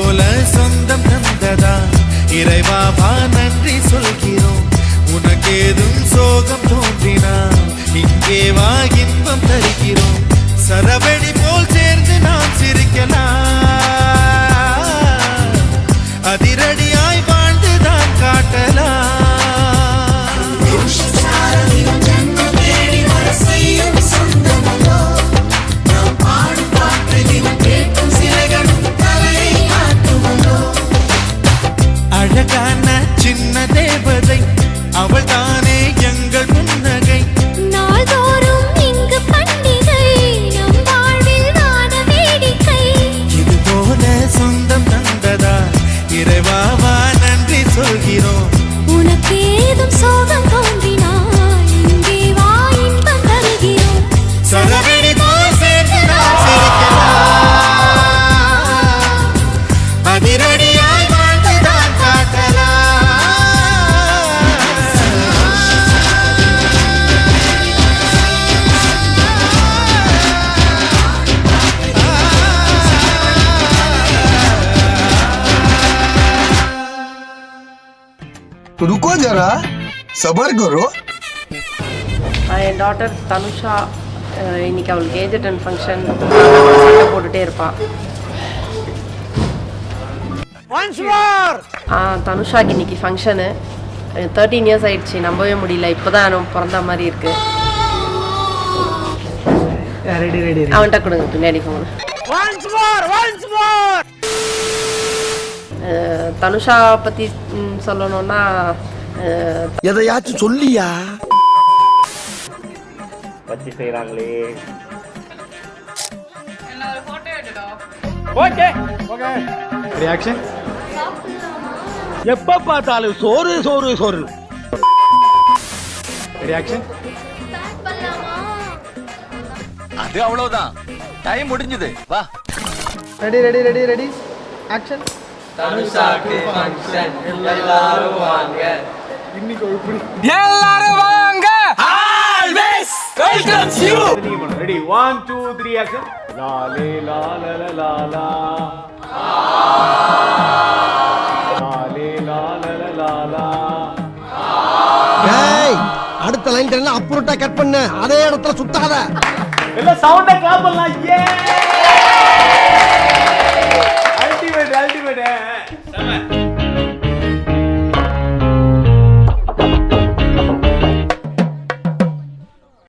போல சொந்தம் தந்ததா இறைவாவா நன்றி சொல்கிறோம். உனக்கேதும் சோகம் தோன்றினா இங்கே வா இன்பம் தருகிறோம். சரவெடி போல் சேர்ந்து நாம் சிரிக்கலாம், அதிரடியாய் வாழ்ந்துதான் காட்டலாம். அழகான சின்ன தேவதை அவள் தானே எங்கள் புன்னகை. நாள்தோறும் இங்கு பண்டிகை, நம் வாழ்வில் வான வேடிக்கை. இது போல சொந்தம் தந்ததா இறைவாவா நன்றி சொல்கிறோம். உனக்கேதும் சோகம் தோன்றினால் இங்கே வா இன்பம் தருகிறோம். சரவெடி போல் சேர்ந்து நாம் சிரிக்கலாம், அதிரடியாய் வாழ்ந்துதான் காட்டலாம். रुको जरा सबर करो. என் டாட்டர் தனுஷா இன்னைக்கு அவளுக்கு ஏஜ் அட்டன் ஃபங்க்ஷன் போட்டுகிட்டே இருப்பாள். தனுஷாக்கு இன்னைக்கு ஃபங்க்ஷனு 13 இயர்ஸ் ஆயிடுச்சு, நம்பவே முடியல. இப்போ தான் பிறந்த மாதிரி இருக்கு. அவன்கிட்ட கொடுங்க பின்னாடி ஃபோன். தனுஷா பற்றி சொல்லணும்னா எதையாச்சும் சொல்லியா வச்சு செய்கிறாங்களே. ரியாக்ஷன் எப்ப பார்த்தாலும் சோறு சோறு சோறு. ரியாக்ஷன் அது அவ்வளவுதான், டைம் முடிஞ்சது, வா. Ready ready ready ready action. தனுஷாக்கு ஃபங்க்ஷன் எல்லாரும் வாங்க, இன்னைக்கு எப்படி எல்லாரும் வாங்க, always welcomes you. Ready 1 2 3 action. லாலே லால லாலா லாலே லால லாலா. டேய் அடுத்த லைன் தெரியல, அப்புறட்டா கட் பண்ணு, அதே இடத்துல சுத்தாத. எல்லாம் சவுண்ட கிளாப் பண்ணலாம். ஏ